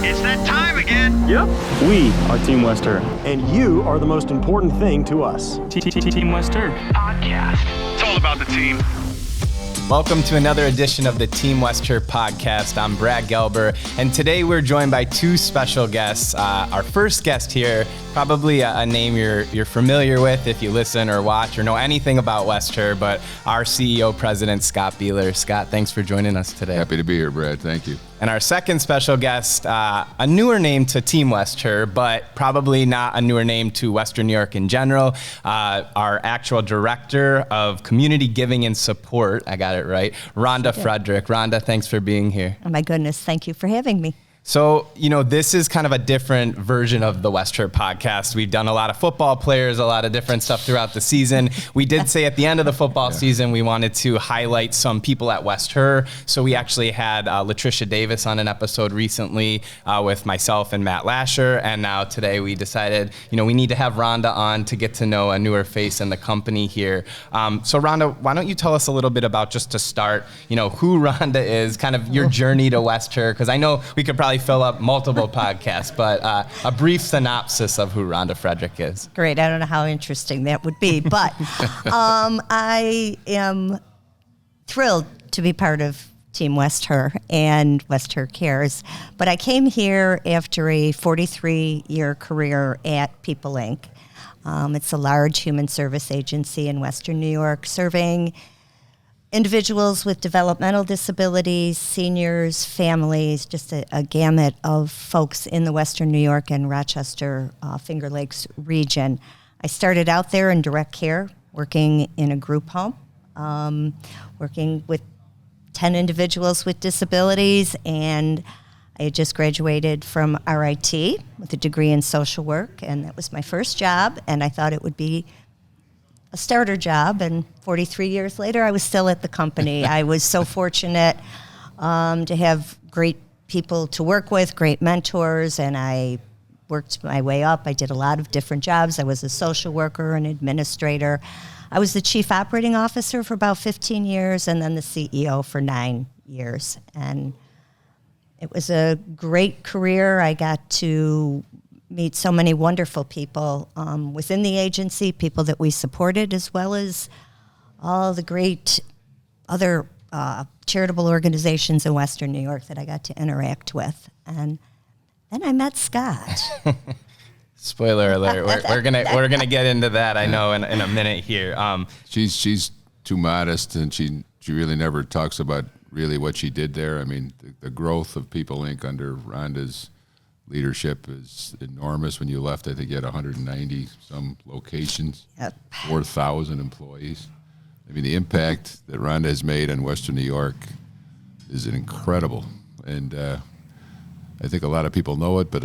It's that time again. Yep. We are Team West Herr. And you are the most important thing to us. Team West Herr. Podcast. It's all about the team. Welcome to another edition of the Team West Herr podcast. I'm Brad Gelber, and today we're joined by two special guests. Our first guest here, probably a name you're familiar with if you listen or watch or know anything about West Herr, but our CEO, President Scott Bieler. Scott, thanks for joining us today. Happy to be here, Brad. Thank you. And our second special guest, a newer name to Team West Herr, but probably not a newer name to Western New York in general. Our actual Director of Community Giving and Support, I got it right, Rhonda Frederick. Rhonda, thanks for being here. Oh my goodness, thank you for having me. So, this is kind of a different version of the West Herr podcast. We've done a lot of football players, a lot of different stuff throughout the season. We did say at the end of the football season, we wanted to highlight some people at West Herr. So we actually had Latricia Davis on an episode recently with myself and Matt Lasher. And now today we decided, we need to have Rhonda on to get to know a newer face in the company here. So Rhonda, why don't you tell us a little bit about, just to start, who Rhonda is, kind of your journey to West Herr? Because I know we could probably fill up multiple podcasts, but a brief synopsis of who Rhonda Frederick is. Great. I don't know how interesting that would be, but I am thrilled to be part of Team West Herr and West Herr Cares. But I came here after a 43-year career at People Inc. It's a large human service agency in Western New York, serving individuals with developmental disabilities, seniors, families, just a gamut of folks in the Western New York and Rochester, Finger Lakes region. I started out there in direct care, working in a group home, working with 10 individuals with disabilities, and I had just graduated from RIT with a degree in social work, and that was my first job, and I thought it would be a starter job, and 43 years later, I was still at the company. I was so fortunate to have great people to work with, great mentors, and I worked my way up. I did a lot of different jobs. I was a social worker, an administrator. I was the chief operating officer for about 15 years, and then the CEO for 9 years. And it was a great career. I got to meet so many wonderful people within the agency, people that we supported, as well as all the great other charitable organizations in Western New York that I got to interact with. And then I met Scott. Spoiler alert! We're gonna get into that, I know, in a minute here. She's too modest, and she really never talks about really what she did there. I mean, the growth of People Inc. under Rhonda's leadership is enormous. When you left, I think you had 190 some locations, 4,000 employees. I mean, the impact that Rhonda has made on Western New York is incredible. And I think a lot of people know it, but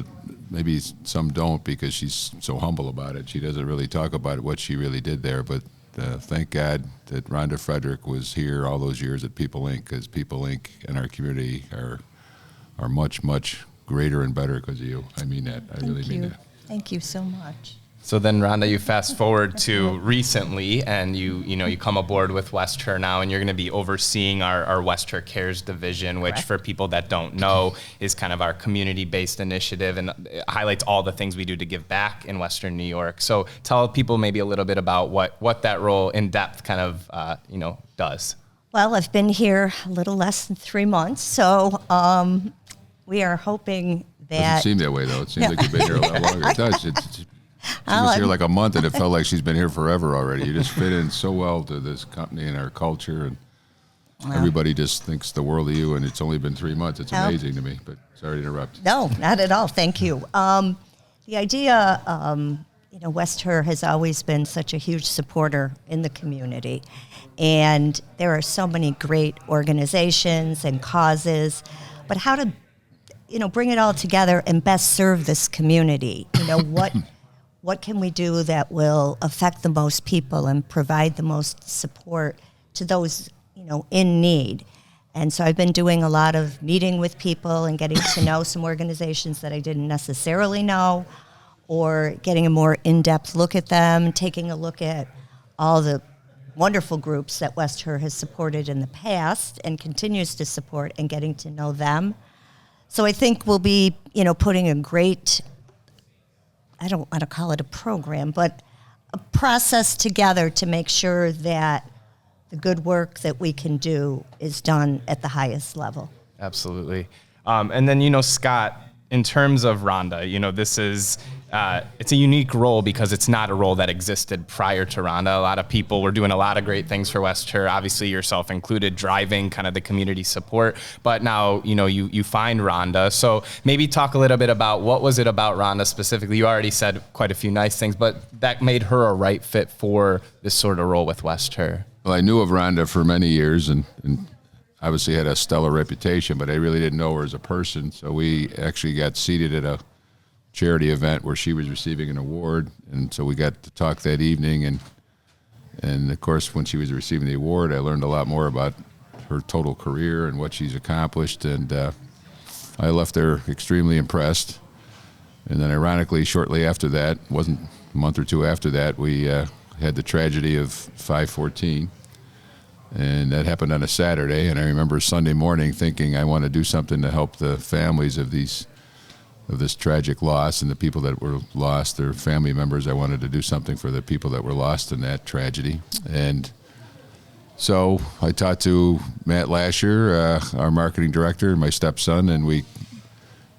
maybe some don't, because she's so humble about it. She doesn't really talk about what she really did there. But thank God that Rhonda Frederick was here all those years at People Inc., because People Inc. and our community are much, much greater and better because of you. I mean that. I really mean that. Thank you so much. So then, Rhonda, you fast forward to recently, and you come aboard with West Herr now, and you're going to be overseeing our West Herr Cares division, which, for people that don't know, is kind of our community-based initiative, and it highlights all the things we do to give back in Western New York. So tell people maybe a little bit about what that role in depth kind of does. Well, I've been here a little less than 3 months, so we are hoping that... Doesn't seem that way, though. It seems like you've been here a lot longer. It does. She was here like a month, and it felt like she's been here forever already. You just fit in so well to this company and our culture, and everybody just thinks the world of you, and it's only been 3 months. It's amazing to me, but sorry to interrupt. No, not at all. Thank you. The idea, West Herr has always been such a huge supporter in the community, and there are so many great organizations and causes, but how to bring it all together and best serve this community. What can we do that will affect the most people and provide the most support to those, in need? And so I've been doing a lot of meeting with people and getting to know some organizations that I didn't necessarily know, or getting a more in-depth look at them, taking a look at all the wonderful groups that West Herr has supported in the past and continues to support, and getting to know them. So I think we'll be, putting a great, I don't want to call it a program, but a process together to make sure that the good work that we can do is done at the highest level. Absolutely. And then, Scott, in terms of Rhonda, this is, it's a unique role because it's not a role that existed prior to Rhonda. A lot of people were doing a lot of great things for West Herr, obviously yourself included, driving kind of the community support. But now, you find Rhonda. So maybe talk a little bit about what was it about Rhonda specifically? You already said quite a few nice things, but that made her a right fit for this sort of role with West Herr. Well, I knew of Rhonda for many years and obviously had a stellar reputation, but I really didn't know her as a person. So we actually got seated at a charity event where she was receiving an award, and so we got to talk that evening. And of course, when she was receiving the award, I learned a lot more about her total career and what she's accomplished. And I left there extremely impressed. And then, ironically, shortly after that, wasn't a month or two after that, we had the tragedy of 5/14. And that happened on a Saturday, and I remember Sunday morning thinking I want to do something to help the families of this tragic loss and the people that were lost, their family members. I wanted to do something for the people that were lost in that tragedy. And so I talked to Matt Lasher, our marketing director, my stepson, and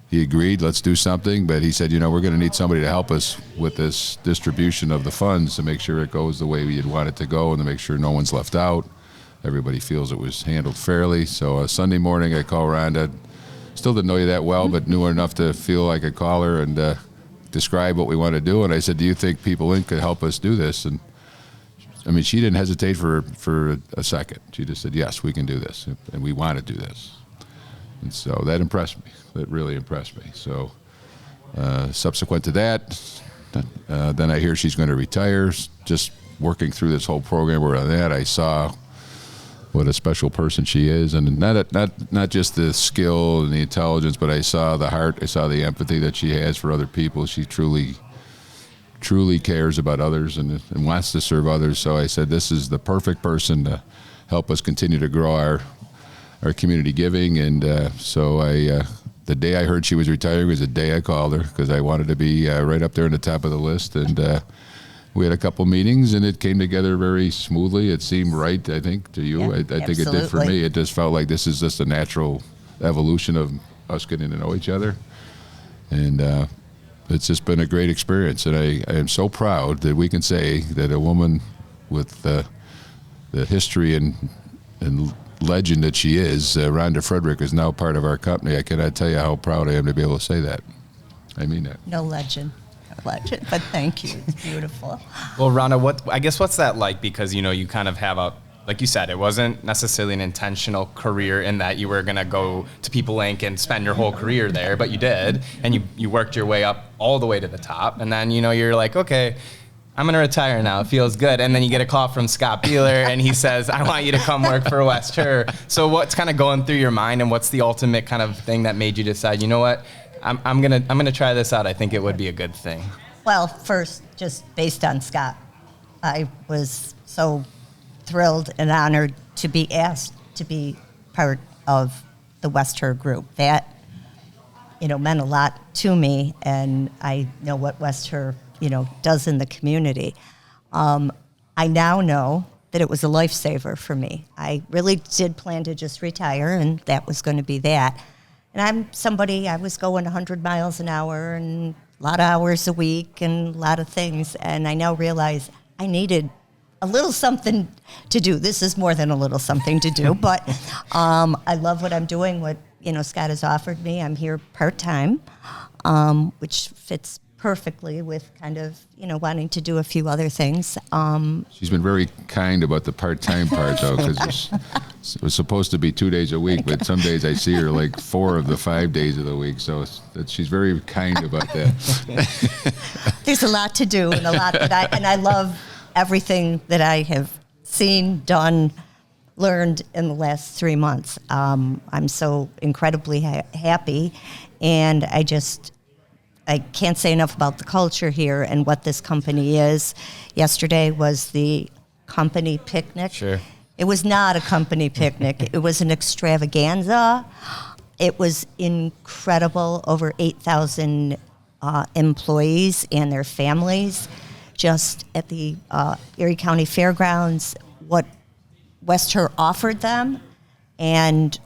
he agreed, let's do something. But he said, we're going to need somebody to help us with this distribution of the funds to make sure it goes the way we'd want it to go and to make sure no one's left out. Everybody feels it was handled fairly. So Sunday morning, I called Rhonda. Still didn't know you that well, but knew her enough to feel I could call her and describe what we want to do. And I said, do you think People Inc. could help us do this? And she didn't hesitate for a second. She just said, yes, we can do this, and we want to do this. And so that impressed me. That really impressed me. So subsequent to that, then I hear she's going to retire. Just working through this whole program around that, I saw what a special person she is, and not just the skill and the intelligence, but I saw the heart, I saw the empathy that she has for other people. She truly cares about others and wants to serve others. So I said, this is the perfect person to help us continue to grow our community giving. And so the day I heard she was retiring was the day I called her, because I wanted to be right up there in the top of the list. And we had a couple meetings, and it came together very smoothly. It seemed right, I think, to you. Yeah, I think it did for me. It just felt like this is just a natural evolution of us getting to know each other. And it's just been a great experience. And I am so proud that we can say that a woman with the history and legend that she is, Rhonda Frederick, is now part of our company. I cannot tell you how proud I am to be able to say that. I mean that. No legend. Legend, but thank you. It's beautiful. Well, Rhonda, what's that like? Because, you kind of have like you said, it wasn't necessarily an intentional career in that you were going to go to People Inc. and spend your whole career there, but you did, and you worked your way up all the way to the top. And then, you're like, okay, I'm going to retire now. It feels good. And then you get a call from Scott Bieler, and he says, I want you to come work for West Herr. So what's kind of going through your mind, and what's the ultimate kind of thing that made you decide, you know what? I'm gonna try this out. I think it would be a good thing. Well, first, just based on Scott, I was so thrilled and honored to be asked to be part of the West Herr group. That, meant a lot to me, and I know what West Herr, does in the community. I now know that it was a lifesaver for me. I really did plan to just retire, and that was going to be that. And I'm somebody, I was going 100 miles an hour and a lot of hours a week and a lot of things. And I now realize I needed a little something to do. This is more than a little something to do, but I love what I'm doing, what, Scott has offered me. I'm here part-time, which fits perfectly with kind of, wanting to do a few other things. She's been very kind about the part-time part, though, because it was supposed to be 2 days a week, but some days I see her like 4 of the 5 days of the week. So she's very kind about that. There's a lot to do and a lot that I love everything that I have seen, done, learned in the last 3 months. I'm so incredibly happy, and I can't say enough about the culture here and what this company is. Yesterday was the company picnic. Sure. It was not a company picnic. It was an extravaganza. It was incredible. Over 8,000 employees and their families just at the Erie County Fairgrounds, what West Herr offered them, and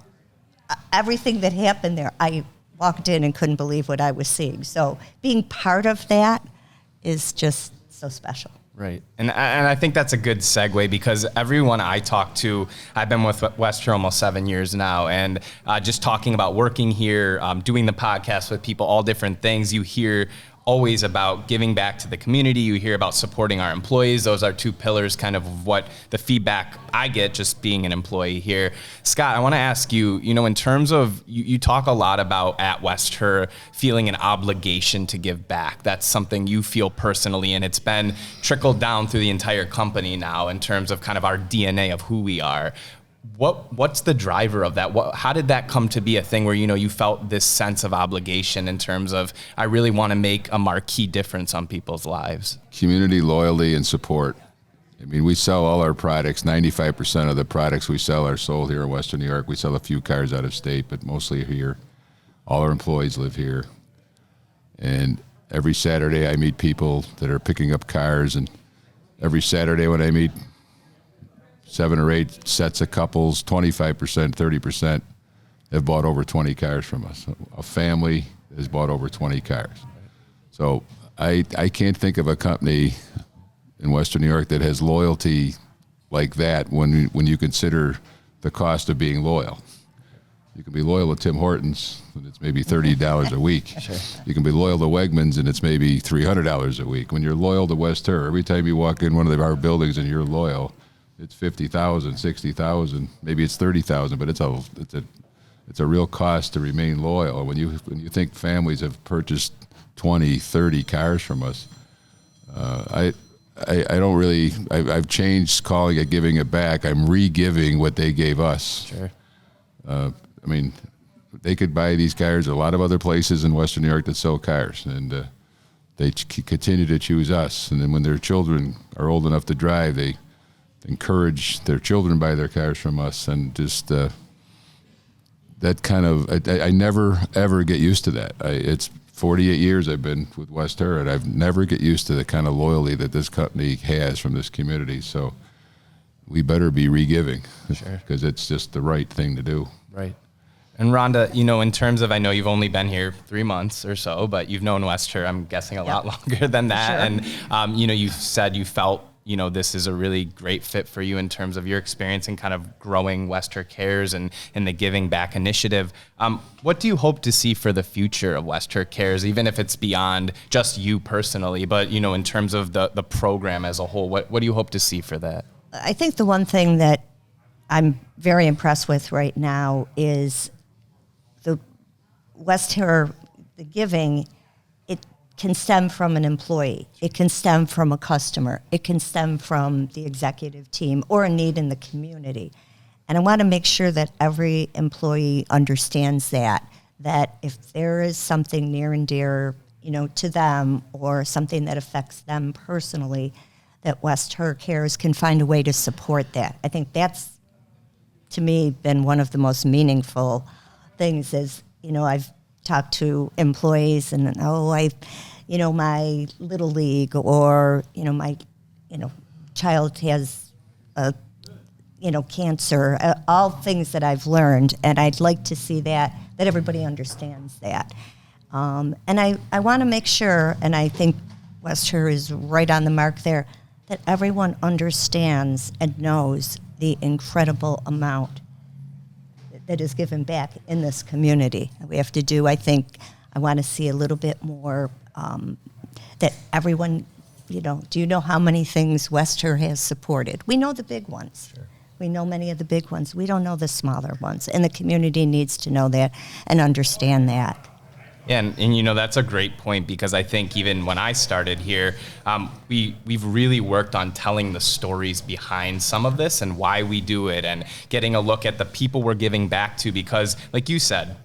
everything that happened there. I walked in and couldn't believe what I was seeing. So being part of that is just so special. Right. And I think that's a good segue, because everyone I talk to, I've been with West Herr almost 7 years now, and just talking about working here, doing the podcast with people, all different things, you hear always about giving back to the community. You hear about supporting our employees. Those are two pillars kind of what the feedback I get just being an employee here. Scott, I want to ask you, in terms of, you talk a lot about at West Herr feeling an obligation to give back. That's something you feel personally, and it's been trickled down through the entire company now in terms of kind of our DNA of who we are. What's the driver of that? How did that come to be a thing where, you felt this sense of obligation in terms of, I really want to make a marquee difference on people's lives? Community loyalty and support. I mean, we sell all our products. 95% of the products we sell are sold here in Western New York. We sell a few cars out of state, but mostly here. All our employees live here. And every Saturday I meet people that are picking up cars, and every Saturday when I meet 7 or 8 sets of couples, 25%, 30% have bought over 20 cars from us. A family has bought over 20 cars. So I can't think of a company in Western New York that has loyalty like that when you consider the cost of being loyal. You can be loyal to Tim Hortons, and it's maybe $30 a week. Sure. You can be loyal to Wegmans, and it's maybe $300 a week. When you're loyal to West Herr, every time you walk in one of our buildings and you're loyal, it's $50,000, $60,000, maybe it's $30,000, but it's a real cost to remain loyal. When you think families have purchased 20, 30 cars from us, I don't really. I've changed calling it giving it back. I'm re-giving what they gave us. Sure. I mean, they could buy these cars at a lot of other places in Western New York that sell cars, and they continue to choose us. And then when their children are old enough to drive, they encourage their children to buy their cars from us, and just that kind of, I never ever get used to that. It's 48 years I've been with West Herr, and I've never get used to the kind of loyalty that this company has from this community. So we better be re-giving, because it's just the right thing to do. Right. And Rhonda, in terms of, I know you've only been here 3 months or so, but you've known West Herr, I'm guessing, a lot longer than that. Sure. And, you said you felt, this is a really great fit for you in terms of your experience in kind of growing West Herr Cares and the Giving Back initiative. What do you hope to see for the future of West Herr Cares, even if it's beyond just you personally, but, in terms of the program as a whole? What do you hope to see for that? I think the one thing that I'm very impressed with right now is the West Herr, the giving. It can stem from an employee. It can stem from a customer. It can stem from the executive team or a need in the community. And I want to make sure that every employee understands that if there is something near and dear, to them, or something that affects them personally, that West Herr Cares can find a way to support that. I think that's, to me, been one of the most meaningful things is, I've talked to employees and, my little league, or, my, child has cancer, all things that I've learned. And I'd like to see that everybody understands that. And I want to make sure, and I think West Herr is right on the mark there, that everyone understands and knows the incredible amount that is given back in this community. We have to do, I want to see a little bit more that everyone, do you know how many things West Herr has supported? We know the big ones. Sure. We know many of the big ones. We don't know the smaller ones. And the community needs to know that and understand that. Yeah, and that's a great point, because I think even when I started here, we've really worked on telling the stories behind some of this and why we do it, and getting a look at the people we're giving back to, because like you said,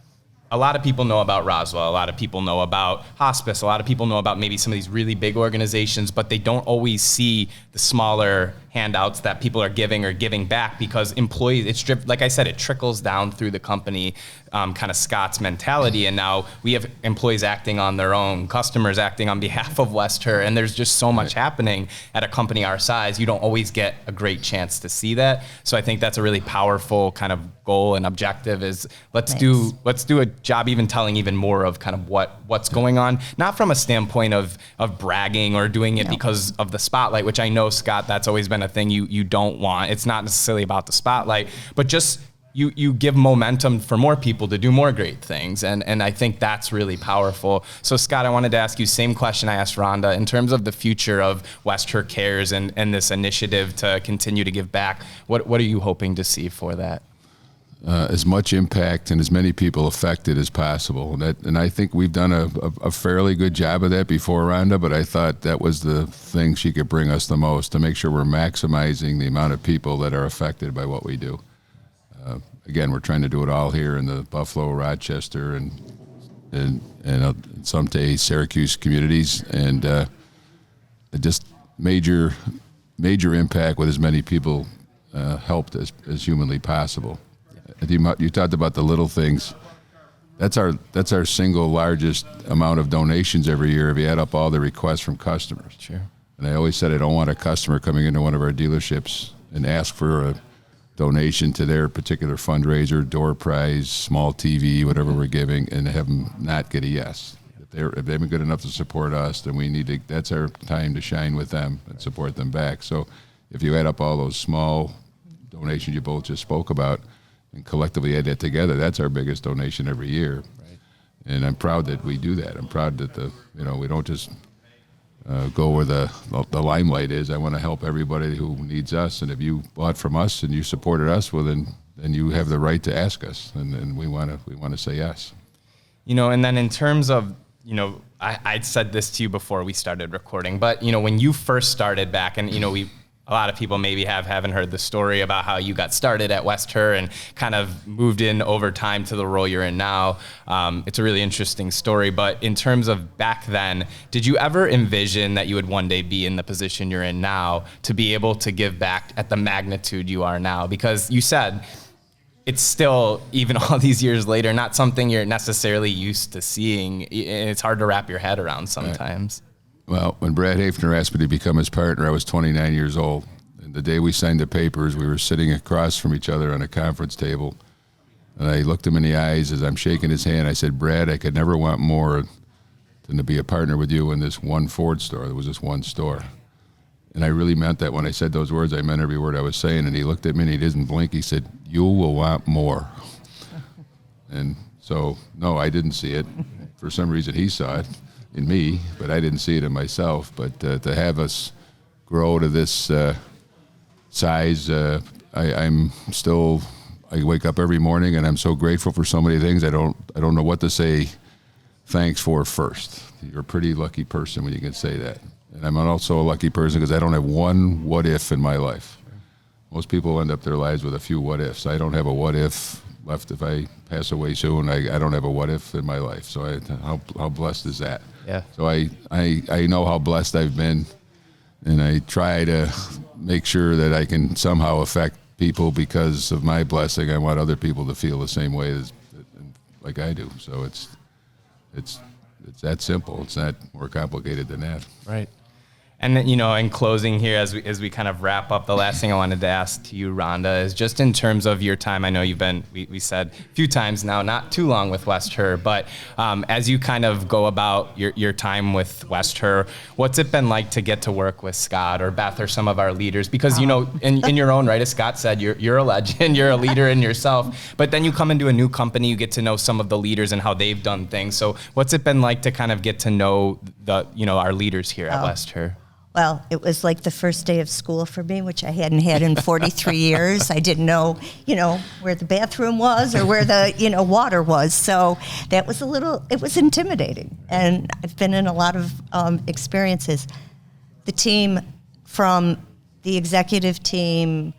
a lot of people know about Roswell, a lot of people know about hospice, a lot of people know about maybe some of these really big organizations, but they don't always see the smaller handouts that people are giving or giving back, because employees, like I said, it trickles down through the company, kind of Scott's mentality. And now we have employees acting on their own, customers acting on behalf of West Herr, and there's just so much happening at a company our size. You don't always get a great chance to see that. So I think that's a really powerful kind of goal and objective, is let's do a job even telling even more of kind of what's going on, not from a standpoint of bragging or doing it because of the spotlight, which I know, Scott, that's always been a thing you don't want. It's not necessarily about the spotlight, but just you give momentum for more people to do more great things. And I think that's really powerful. So Scott, I wanted to ask you same question I asked Rhonda in terms of the future of West Herr Cares and this initiative to continue to give back. What are you hoping to see for that? As much impact and as many people affected as possible. And I think we've done a fairly good job of that before, Rhonda, but I thought that was the thing she could bring us the most, to make sure we're maximizing the amount of people that are affected by what we do. Again, we're trying to do it all here in the Buffalo, Rochester, and someday Syracuse communities, and just major impact with as many people helped as humanly possible. You talked about the little things. That's our single largest amount of donations every year if you add up all the requests from customers. Sure. And I always said I don't want a customer coming into one of our dealerships and ask for a donation to their particular fundraiser, door prize, small TV, whatever we're giving, and have them not get a yes. If they've been good enough to support us, then we need to. That's our time to shine with them and support them back. So if you add up all those small donations you both just spoke about, and collectively add that together, that's our biggest donation every year. Right. And I'm proud that we do that. I'm proud that we don't just go where the limelight is. I want to help everybody who needs us. And if you bought from us and you supported us, well, then you have the right to ask us, and we want to say yes. And then in terms of, I'd said this to you before we started recording, but when you first started back, and a lot of people maybe haven't heard the story about how you got started at West Herr and kind of moved in over time to the role you're in now. It's a really interesting story, but in terms of back then, did you ever envision that you would one day be in the position you're in now to be able to give back at the magnitude you are now? Because you said it's still, even all these years later, not something you're necessarily used to seeing, and it's hard to wrap your head around sometimes. Right. Well, when Brad Hafner asked me to become his partner, I was 29 years old. And the day we signed the papers, we were sitting across from each other on a conference table. And I looked him in the eyes as I'm shaking his hand. I said, Brad, I could never want more than to be a partner with you in this one Ford store. There was this one store. And I really meant that. When I said those words, I meant every word I was saying. And he looked at me and he didn't blink. He said, you will want more. And so, no, I didn't see it. For some reason, he saw it in me, but I didn't see it in myself. But to have us grow to this size, I wake up every morning and I'm so grateful for so many things. I don't know what to say thanks for first. You're a pretty lucky person when you can say that. And I'm also a lucky person because I don't have one what if in my life. Most people end up their lives with a few what ifs. I don't have a what if left. If I pass away soon, I don't have a what if in my life. So how blessed is that? Yeah. So I know how blessed I've been, and I try to make sure that I can somehow affect people because of my blessing. I want other people to feel the same way like I do. So it's that simple. It's not more complicated than that. Right. And then, in closing here, as we kind of wrap up, the last thing I wanted to ask to you, Rhonda, is just in terms of your time. I know you've been, we said a few times now, not too long with West Herr, but as you kind of go about your time with West Herr, what's it been like to get to work with Scott or Beth or some of our leaders? Because, in your own right, as Scott said, you're a legend, you're a leader in yourself, but then you come into a new company, you get to know some of the leaders and how they've done things. So what's it been like to kind of get to know our leaders here at West Herr? Well, it was like the first day of school for me, which I hadn't had in 43 years. I didn't know, where the bathroom was or where the, water was. So that was it was intimidating. And I've been in a lot of experiences. The team, from the executive team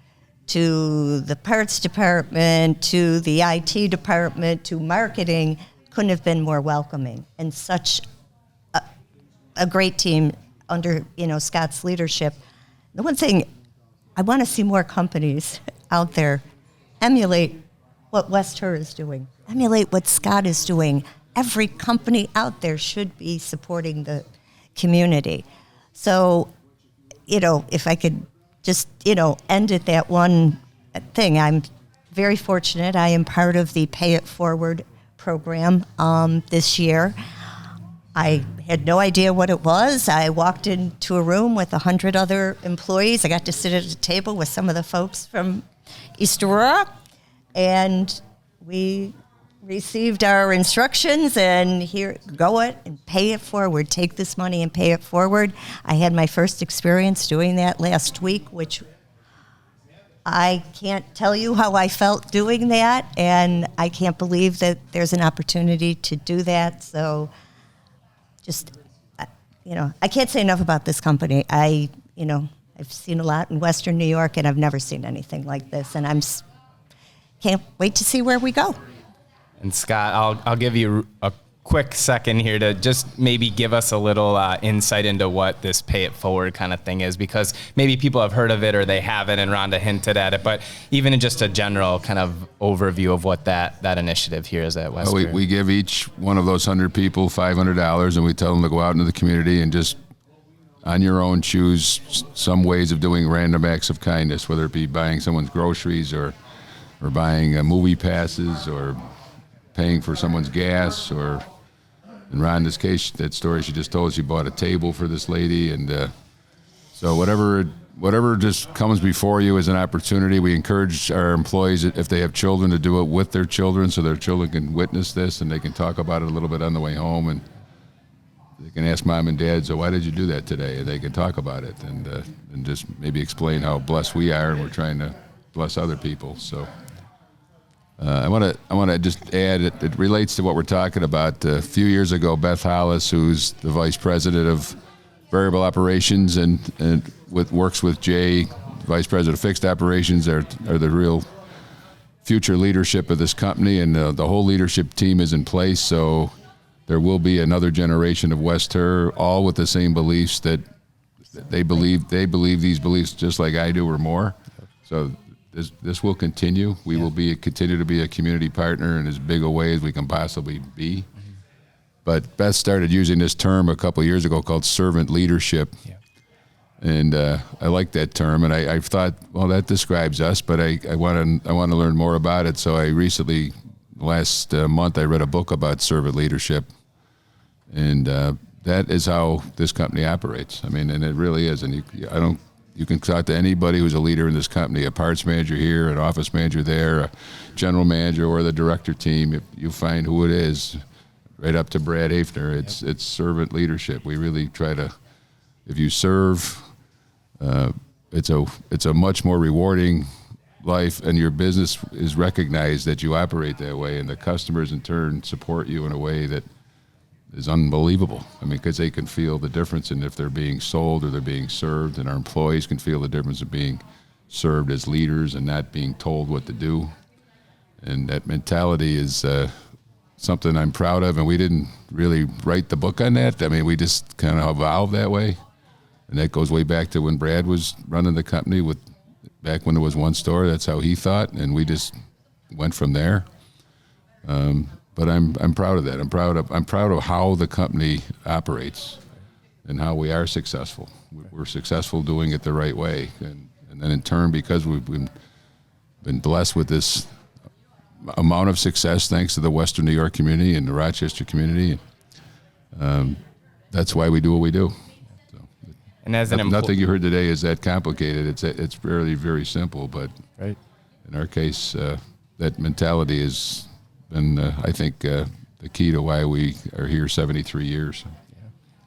to the parts department to the IT department to marketing, couldn't have been more welcoming, and such a great team under Scott's leadership. The one thing I want to see more companies out there emulate what West Herr is doing, emulate what Scott is doing. Every company out there should be supporting the community. So, if I could just, end at that one thing, I'm very fortunate. I am part of the Pay It Forward program this year. I had no idea what it was. I walked into a room with 100 other employees. I got to sit at a table with some of the folks from East Aurora, and we received our instructions, and here, go it and pay it forward. Take this money and pay it forward. I had my first experience doing that last week, which I can't tell you how I felt doing that, and I can't believe that there's an opportunity to do that. So just, I can't say enough about this company. I've seen a lot in Western New York, and I've never seen anything like this, and can't wait to see where we go. And Scott, I'll give you a quick second here to just maybe give us a little insight into what this Pay It Forward kind of thing is, because maybe people have heard of it or they haven't, and Rhonda hinted at it, but even in just a general kind of overview of what that initiative here is at West Herr. We give each one of those 100 people $500, and we tell them to go out into the community and just on your own choose some ways of doing random acts of kindness, whether it be buying someone's groceries or buying movie passes or paying for someone's gas, or in Rhonda's case, that story she just told, she bought a table for this lady. And so whatever just comes before you is an opportunity. We encourage our employees, if they have children, to do it with their children so their children can witness this and they can talk about it a little bit on the way home. And they can ask mom and dad, so why did you do that today? And they can talk about it and just maybe explain how blessed we are, and we're trying to bless other people. So I want to just add, it relates to what we're talking about. A few years ago, Beth Hollis, who's the vice president of variable operations and works with Jay, vice president of fixed operations, are the real future leadership of this company, and the whole leadership team is in place. So there will be another generation of West Herr, all with the same beliefs that they believe these beliefs just like I do or more. So this will continue. We will continue to be a community partner in as big a way as we can possibly be. Mm-hmm. But Beth started using this term a couple of years ago called servant leadership. Yeah. And I like that term, and I thought, well, that describes us, but I want to learn more about it. So I recently, last month, I read a book about servant leadership, and that is how this company operates. I mean, and it really is. And you can talk to anybody who's a leader in this company, a parts manager here, an office manager there, a general manager, or the director team. If you find who it is, right up to Brad Hafner, it's servant leadership. We really try to, if you serve, it's a much more rewarding life, and your business is recognized that you operate that way, and the customers in turn support you in a way that is unbelievable. I mean, because they can feel the difference in if they're being sold or they're being served, and our employees can feel the difference of being served as leaders and not being told what to do. And that mentality is something I'm proud of, and we didn't really write the book on that. I mean, we just kind of evolved that way, and that goes way back to when Brad was running the company back when there was one store. That's how he thought, and we just went from there. But I'm proud of that. I'm proud of how the company operates and how we are successful. We're successful doing it the right way, and then in turn, because we've been blessed with this amount of success, thanks to the Western New York community and the Rochester community, that's why we do what we do. So, and as nothing you heard today is that complicated. It's really very simple, but right. In our case, that mentality is been, I think, the key to why we are here 73 years.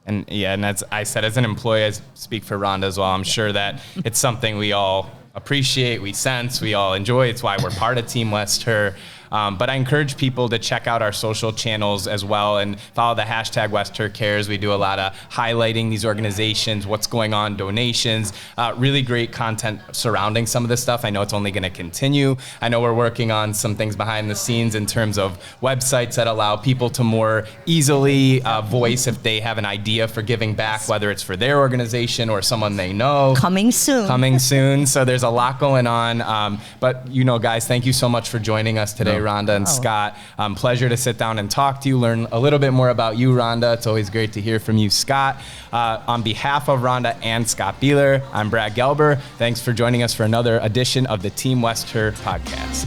And as I said, as an employee, I speak for Rhonda as well. I'm sure that it's something we all appreciate, we sense, we all enjoy. It's why we're part of Team West Herr. But I encourage people to check out our social channels as well and follow the hashtag West Herr Cares. We do a lot of highlighting these organizations, what's going on, donations, really great content surrounding some of this stuff. I know it's only going to continue. I know we're working on some things behind the scenes in terms of websites that allow people to more easily voice if they have an idea for giving back, whether it's for their organization or someone they know. Coming soon. So there's a lot going on. But, guys, thank you so much for joining us today, Rhonda and Scott. Pleasure to sit down and talk to you, learn a little bit more about you, Rhonda. It's always great to hear from you, Scott. On behalf of Rhonda and Scott Bieler, I'm Brad Gelber. Thanks for joining us for another edition of the Team West Herr podcast.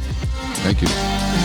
Thank you.